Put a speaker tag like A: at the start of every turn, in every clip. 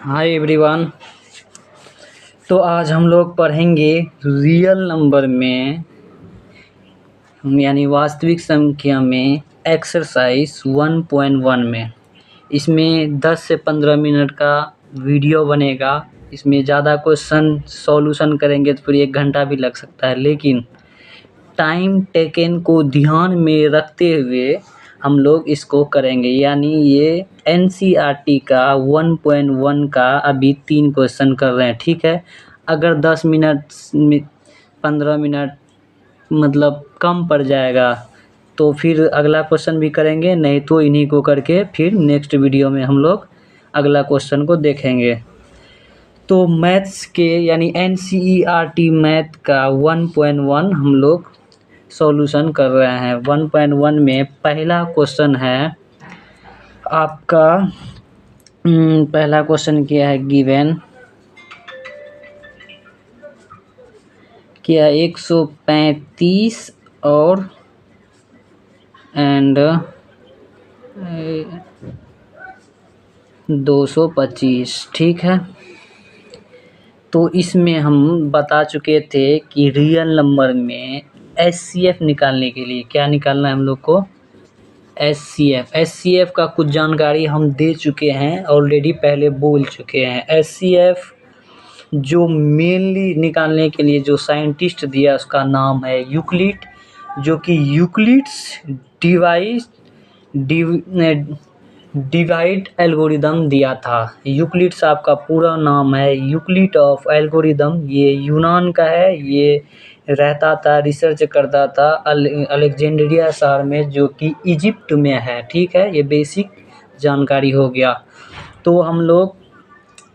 A: Hi everyone. तो आज हम लोग पढ़ेंगे रियल नंबर में यानी वास्तविक संख्या में एक्सरसाइज 1.1 में। इसमें 10 से 15 मिनट का वीडियो बनेगा। इसमें ज़्यादा क्वेश्चन सॉल्यूशन करेंगे तो फिर 1 घंटा भी लग सकता है, लेकिन टाइम टेकन को ध्यान में रखते हुए हम लोग इसको करेंगे। यानी ये एनसीईआरटी का 1.1 का अभी 3 क्वेश्चन कर रहे हैं, ठीक है। अगर 10 मिनट 15 मिनट मतलब कम पड़ जाएगा तो फिर अगला क्वेश्चन भी करेंगे, नहीं तो इन्हीं को करके फिर नेक्स्ट वीडियो में हम लोग अगला क्वेश्चन को देखेंगे। तो मैथ्स के यानी एनसीईआरटी मैथ का 1.1 हम लोग सॉल्यूशन कर रहे हैं। 1.1 में पहला क्वेश्चन है आपका पहला क्वेश्चन क्या है, गिवन क्या 135 और 225, ठीक है। तो इसमें हम बता चुके थे कि रियल नंबर में एचसीएफ निकालने के लिए क्या निकालना है हम लोग को, एचसीएफ का कुछ जानकारी हम दे चुके हैं ऑलरेडी, पहले बोल चुके हैं। एचसीएफ जो मेनली निकालने के लिए जो साइंटिस्ट दिया उसका नाम है यूक्लिड, जो कि यूक्लिड्स डिवाइड एल्गोरिदम दिया था। यूक्लिड्स आपका पूरा नाम है यूक्लिड ऑफ एल्गोरिदम। ये यूनान का है, ये रहता था, रिसर्च करता था अलेक्जेंड्रिया शहर में जो कि इजिप्ट में है, ठीक है। ये बेसिक जानकारी हो गया। तो हम लोग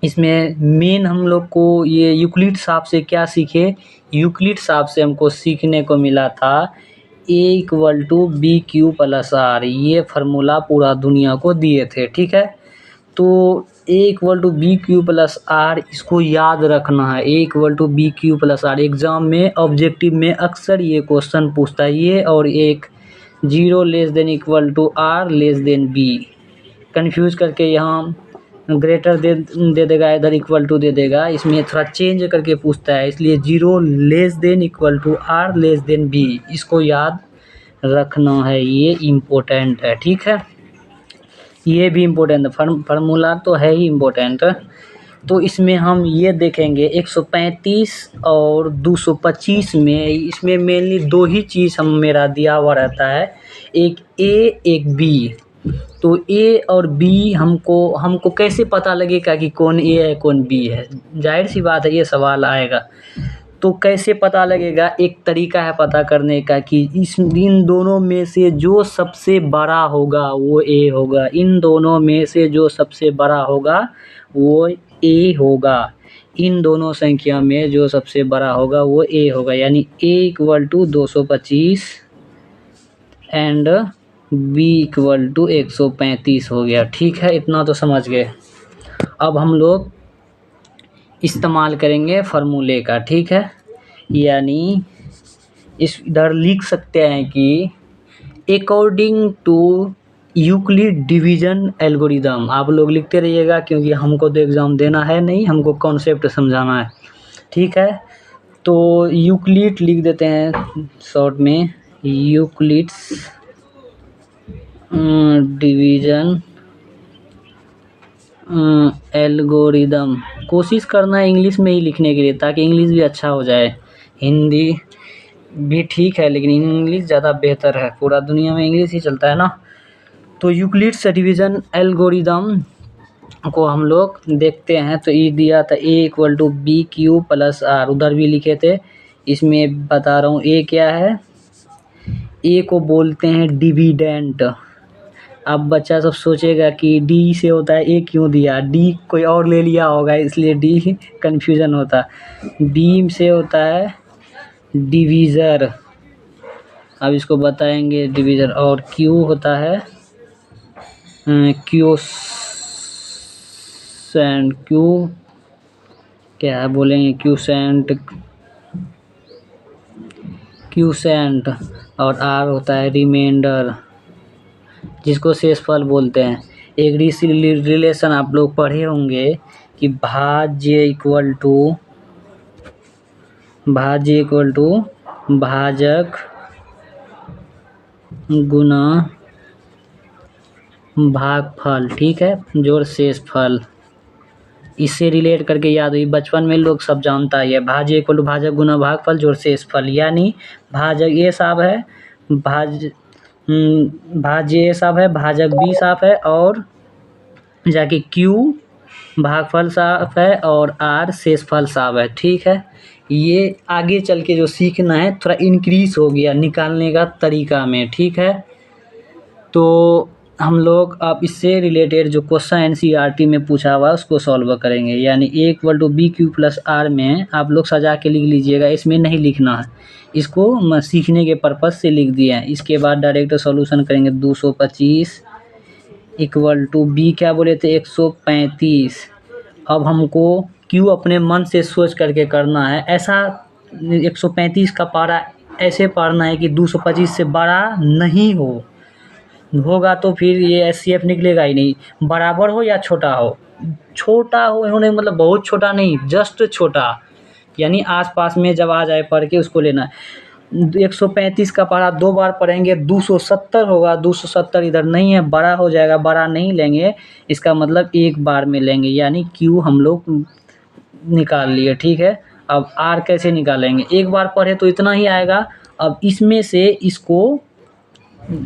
A: इसमें मेन हम लोग को ये यूक्लिड साहब से क्या सीखे, यूक्लिड साहब से हमको सीखने को मिला था A=BQ+R। ये फार्मूला पूरा दुनिया को दिए थे, ठीक है। तो A=BQ+R इसको याद रखना है। A=BQ+R एग्ज़ाम में ऑब्जेक्टिव में अक्सर ये क्वेश्चन पूछता है, ये और एक 0<R<B कंफ्यूज करके यहाँ ग्रेटर दे देगा, इधर इक्वल टू दे देगा, इसमें थोड़ा चेंज करके पूछता है, इसलिए 0 R B इसको याद रखना है। ये इम्पोर्टेंट है, ठीक है। ये भी इम्पोर्टेंट है, फार्मूला तो है ही इम्पोर्टेंट। तो इसमें हम ये देखेंगे 135 और 225 में, इसमें मेनली 2 ही चीज़ हम मेरा दिया हुआ रहता है, एक ए एक बी। तो ए और बी हमको कैसे पता लगेगा कि कौन ए है कौन बी है, जाहिर सी बात है ये सवाल आएगा। तो कैसे पता लगेगा, एक तरीका है पता करने का कि इन दोनों में से जो सबसे बड़ा होगा वो ए होगा, इन दोनों में से जो सबसे बड़ा होगा वो ए होगा, इन दोनों संख्या में जो सबसे बड़ा होगा वो ए होगा। यानी A=225 एंड B=135 हो गया, ठीक है। इतना तो समझ गए। अब हम लोग इस्तेमाल करेंगे फार्मूले का, ठीक है। यानी इस इधर लिख सकते हैं कि according to Euclid division algorithm. आप लोग लिखते रहिएगा क्योंकि हमको तो एग्ज़ाम देना है नहीं, हमको कॉन्सेप्ट समझाना है, ठीक है। तो यूक्लिड लिख देते हैं शॉर्ट में, यूक्लिड्स डिवीज़न एल्गोरिदम। कोशिश करना है इंग्लिश में ही लिखने के लिए ताकि इंग्लिश भी अच्छा हो जाए। हिंदी भी ठीक है लेकिन इंग्लिश ज़्यादा बेहतर है, पूरा दुनिया में इंग्लिश ही चलता है ना। तो यूक्लिड्स डिवीज़न एल्गोरिदम को हम लोग देखते हैं। तो ये दिया था A=BQ+R, उधर भी लिखे थे, इसमें बता रहा हूँ ए क्या है। ए को बोलते हैं डिविडेंट। अब बच्चा सब सोचेगा कि डी से होता है, ए क्यों दिया, डी कोई और ले लिया होगा इसलिए डी कन्फ्यूज़न होता। बी से होता है डिवीज़र, अब इसको बताएंगे डिवीज़र। और क्यू होता है क्यूसेंट, क्यू क्या है बोलेंगे, क्यूसेंट। और आर होता है रिमाइंडर, जिसको शेषफल बोलते हैं। एक रिलेशन आप लोग पढ़े होंगे कि भाज्य इक्वल टू भाजक गुना भागफल, ठीक है, जोड़ शेष फल। इससे रिलेट करके याद हुई, बचपन में लोग सब जानता ही है, भाज्य इक्वल टू भाजक गुना भागफल जोड़ शेष फल, यानी भाजक ए साहब है, भाज्य ए साहब है, भाजक बी साहब है, और जाके क्यू भागफल साहब है, और आर शेषफल साहब है, ठीक है। ये आगे चल के जो सीखना है थोड़ा इंक्रीज हो गया निकालने का तरीका में, ठीक है। तो हम लोग अब इससे रिलेटेड जो क्वेश्चन एनसीईआरटी में पूछा हुआ है उसको सॉल्व करेंगे, यानी A equal to B Q plus R में आप लोग सजा के लिख लीजिएगा, इसमें नहीं लिखना है, इसको सीखने के पर्पज़ से लिख दिए हैं। इसके बाद डायरेक्ट सॉल्यूशन करेंगे। 225 इक्वल टू बी क्या बोले थे 135। अब हमको क्यू अपने मन से सोच करके करना है, ऐसा 135 का पारा ऐसे पढ़ना है कि 225 से बड़ा नहीं होगा तो फिर ये एचसीएफ निकलेगा ही नहीं, बराबर हो या छोटा हो। छोटा हो होने मतलब बहुत छोटा नहीं, जस्ट छोटा, यानी आसपास में जब आ जाए पढ़ के उसको लेना है। 135 का पारा 2 बार पढ़ेंगे 270 होगा, 270 इधर नहीं है, बड़ा हो जाएगा, बड़ा नहीं लेंगे, इसका मतलब एक बार में लेंगे, यानी क्यू हम लोग निकाल लिए, ठीक है। अब आर कैसे निकालेंगे, एक बार पढ़े तो इतना ही आएगा। अब इसमें से इसको,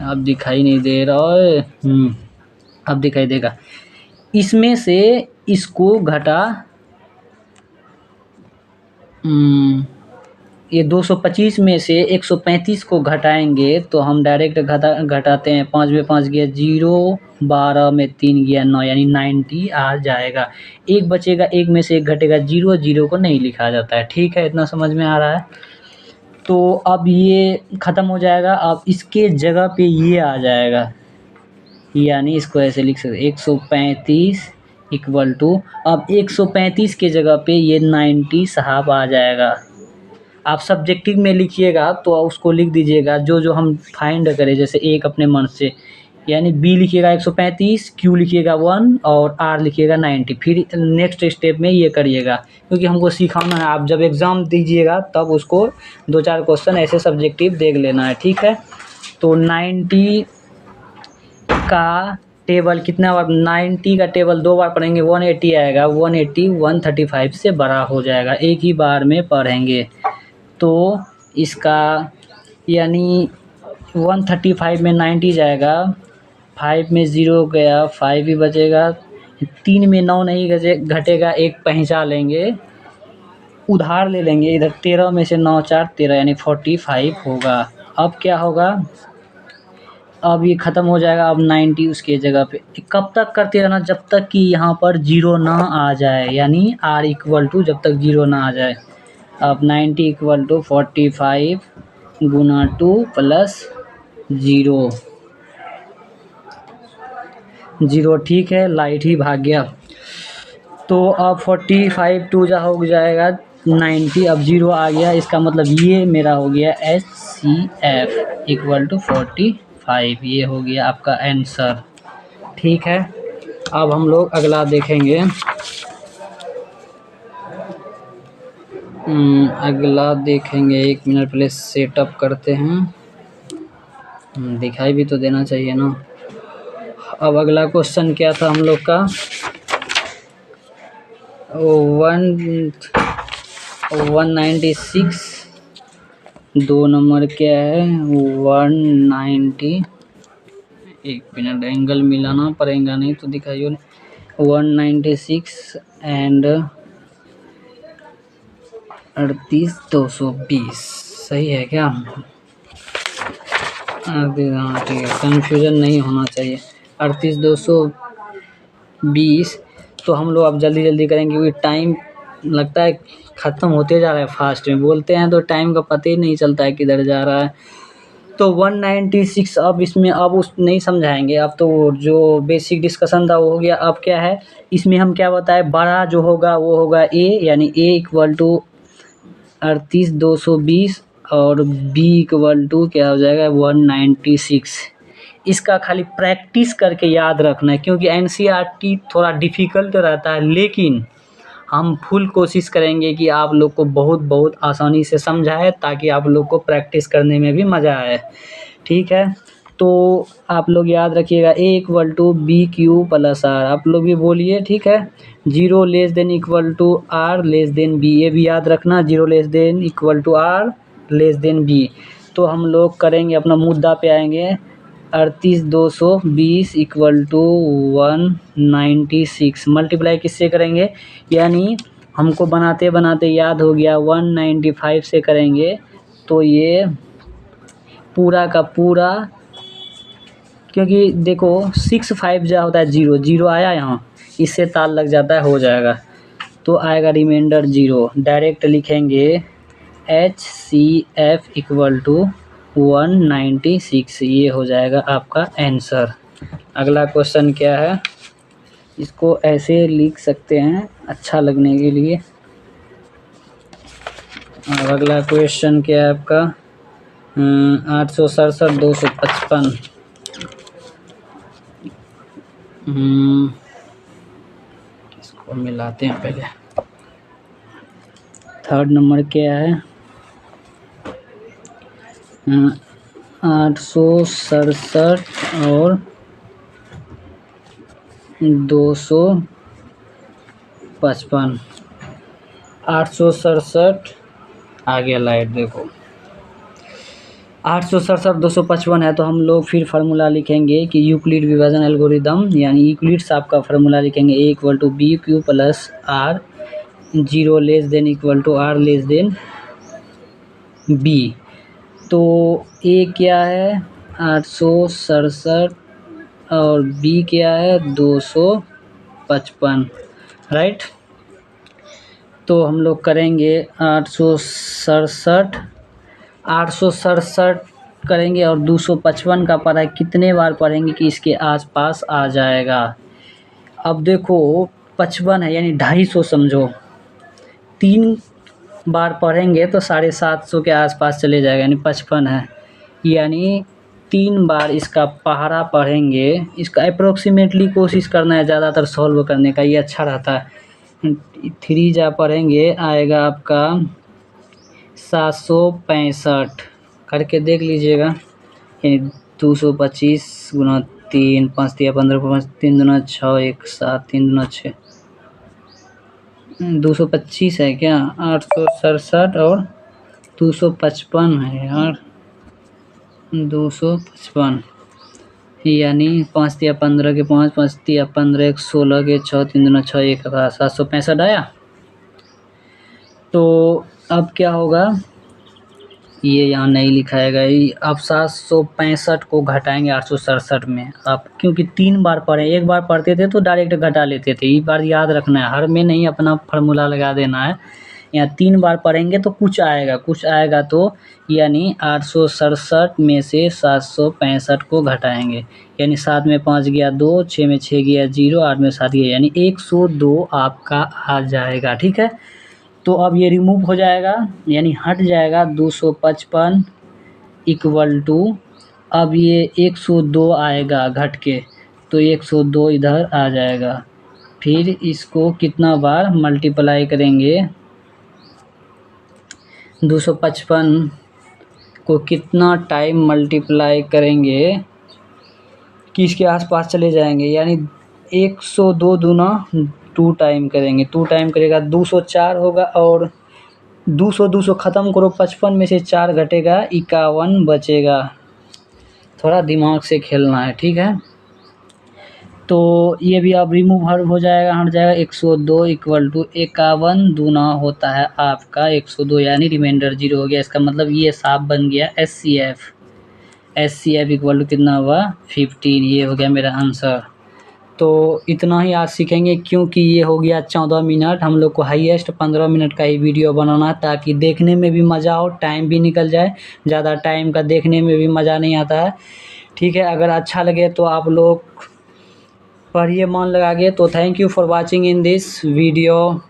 A: अब दिखाई नहीं दे रहा है, अब दिखाई देगा, इसमें से इसको घटा, ये 225 में से 135 को घटाएंगे तो हम डायरेक्ट घटाते हैं, 5 में 5 गया 0, 12 में 3 गया 9, यानी 90 आ जाएगा। एक बचेगा, एक में से एक घटेगा 0, 0 को नहीं लिखा जाता है, ठीक है, इतना समझ में आ रहा है। तो अब ये ख़त्म हो जाएगा, अब इसके जगह पे ये आ जाएगा, यानी इसको ऐसे लिख सकते 135 इक्वल टू, अब 135 के जगह पे ये 90 साहब आ जाएगा। आप सब्जेक्टिव में लिखिएगा तो उसको लिख दीजिएगा जो जो हम फाइंड करें, जैसे एक अपने मन से, यानी बी लिखिएगा 135, क्यू लिखिएगा 1 और आर लिखिएगा 90। फिर नेक्स्ट स्टेप में ये करिएगा, क्योंकि हमको सिखाना है, आप जब एग्ज़ाम दीजिएगा तब उसको 2-4 क्वेश्चन ऐसे सब्जेक्टिव देख लेना है, ठीक है। तो 90 का टेबल कितना बार, 90 का टेबल 2 बार पढ़ेंगे 180 आएगा, 180 135 से बड़ा हो जाएगा, एक ही बार में पढ़ेंगे। तो इसका यानी 135 में 90 जाएगा, 5 में 0 गया, 5 ही बचेगा, 3 में 9 नहीं घटेगा, एक पहुँचा लेंगे, उधार ले लेंगे इधर, 13 में से 9 4 13, यानी 45 होगा। अब क्या होगा, अब ये ख़त्म हो जाएगा, अब 90 उसके जगह पे, कब तक करते रहना, जब तक कि यहाँ पर 0 ना आ जाए, यानी r इक्वल टू जब तक 0 ना आ जाए। अब 90 इक्वल टू 45 गुना 2 प्लस 0, ठीक है, लाइट ही भाग गया। तो अब 45 2 जा हो जाएगा 90, अब 0 आ गया, इसका मतलब ये मेरा हो गया HCF इक्वल टू 45, ये हो गया आपका आंसर, ठीक है। अब हम लोग अगला देखेंगे, एक मिनट पहले सेटअप करते हैं, दिखाई भी तो देना चाहिए ना। अब अगला क्वेश्चन क्या था हम लोग का, 196, 2 नंबर क्या है 190, एक मिनट एंगल मिलाना पड़ेगा, नहीं तो दिखाइए, 196 एंड 38220, सही है क्या, हाँ ठीक है, कन्फ्यूजन नहीं होना चाहिए, 38220। तो हम लोग अब जल्दी करेंगे क्योंकि टाइम लगता है ख़त्म होते जा रहा है, फास्ट में बोलते हैं तो टाइम का पता ही नहीं चलता है किधर जा रहा है। तो 196, अब इसमें अब उस नहीं समझाएंगे, अब तो जो बेसिक डिस्कशन था वो हो गया। अब क्या है इसमें हम क्या बताएं, बड़ा जो होगा वो होगा ए, यानी ए इक्वल टू 38220 और बी इक्वल टू क्या हो जाएगा 196। इसका खाली प्रैक्टिस करके याद रखना है, क्योंकि एनसीईआरटी थोड़ा डिफ़िकल्ट रहता है, लेकिन हम फुल कोशिश करेंगे कि आप लोग को बहुत बहुत आसानी से समझाए, ताकि आप लोग को प्रैक्टिस करने में भी मज़ा आए। ठीक है, तो आप लोग याद रखिएगा A=BQ+R, आप लोग भी बोलिए। ठीक है, 0 less than equal to R less than B, ये भी याद रखना, 0 less than equal to R less than B। तो हम लोग करेंगे, अपना मुद्दा पे आएंगे। 38,220 इक्वल टू 196 मल्टीप्लाई किससे करेंगे, यानी हमको बनाते बनाते याद हो गया 195 से करेंगे, तो ये पूरा का पूरा, क्योंकि देखो 6 5 जा होता है 0 0 आया यहाँ, इससे ताल लग जाता है, हो जाएगा, तो आएगा रिमाइंडर 0। डायरेक्ट लिखेंगे HCF इक्वल टू 196, ये हो जाएगा आपका आंसर। अगला क्वेश्चन क्या है, इसको ऐसे लिख सकते हैं अच्छा लगने के लिए। और अगला क्वेश्चन क्या है आपका, 867 255। इसको मिलाते हैं पहले। थर्ड नंबर क्या है, 867 और 255। 867 आ गया लाइट, देखो 867 255 है, तो हम लोग फिर फार्मूला लिखेंगे कि यूक्लिड विभाजन एल्गोरिदम, यानी यूक्लिड्स आपका फार्मूला लिखेंगे A=BQ+R, 0 less than equal to R less than B। तो A क्या है 867 और B क्या है 255, राइट। तो हम लोग करेंगे 867 करेंगे और 255 का पढ़ा कितने बार पढ़ेंगे कि इसके आसपास आ जाएगा। अब देखो 55 है, यानी 250 समझो, 3 बार पढ़ेंगे तो 750 के आसपास चले जाएगा, यानी 55 है, यानी 3 बार इसका पहाड़ा पढ़ेंगे। इसका अप्रोक्सीमेटली कोशिश करना है ज़्यादातर सॉल्व करने का, ये अच्छा रहता है। 3 जा पढ़ेंगे आएगा आपका 765, करके देख लीजिएगा, यानी 225 गुना 3, 5 तिया 15, 5 3 दूना 6, 1 7, 3 दूना 6, 225 है क्या, 867 और 255 है यार, 255, यानी 5 तिया 15 के 5, 5 तिया 15, 1 16 के 6, 3 दूना 6, 1 765 आया। तो अब क्या होगा, ये यहाँ नहीं लिखाएगा, अब 765 को घटाएंगे 867 में। आप क्योंकि 3 बार पढ़े, एक बार पढ़ते थे तो डायरेक्ट घटा लेते थे, ये बार याद रखना है, हर में नहीं अपना फार्मूला लगा देना है। यहाँ 3 बार पढ़ेंगे तो कुछ आएगा तो यानी 867 में से 765 को घटाएंगे, यानी 7 में 5 गया 2, 6 में 6 गया 0, 8 में 7 गया, यानी 102 आपका आ जाएगा। ठीक है, तो अब ये रिमूव हो जाएगा, यानी हट जाएगा 255 इक्वल टू, अब ये 102 आएगा घट के, तो 102 इधर आ जाएगा। फिर इसको कितना बार मल्टीप्लाई करेंगे, 255 को कितना टाइम मल्टीप्लाई करेंगे कि इसके आसपास चले जाएंगे, यानी 102 दूना 2 टाइम करेंगे, 2 टाइम करेगा 204 होगा, और 200 ख़त्म करो, 55 में से 4 घटेगा 51 बचेगा। थोड़ा दिमाग से खेलना है, ठीक है। तो ये भी अब रिमूव हो जाएगा, हट जाएगा। 102 इक्वल टू 51 दूना होता है आपका 102, यानी रिमाइंडर 0 हो गया। इसका मतलब ये साफ बन गया SCF इक्वल टू कितना हुआ 15, ये हो गया मेरा आंसर। तो इतना ही आज सीखेंगे, क्योंकि ये हो गया 14 मिनट, हम लोग को हाईएस्ट 15 मिनट का ही वीडियो बनाना है, ताकि देखने में भी मज़ा हो, टाइम भी निकल जाए। ज़्यादा टाइम का देखने में भी मज़ा नहीं आता है, ठीक है। अगर अच्छा लगे तो आप लोग पढ़िए मन लगा के। तो thank you for watching in this video.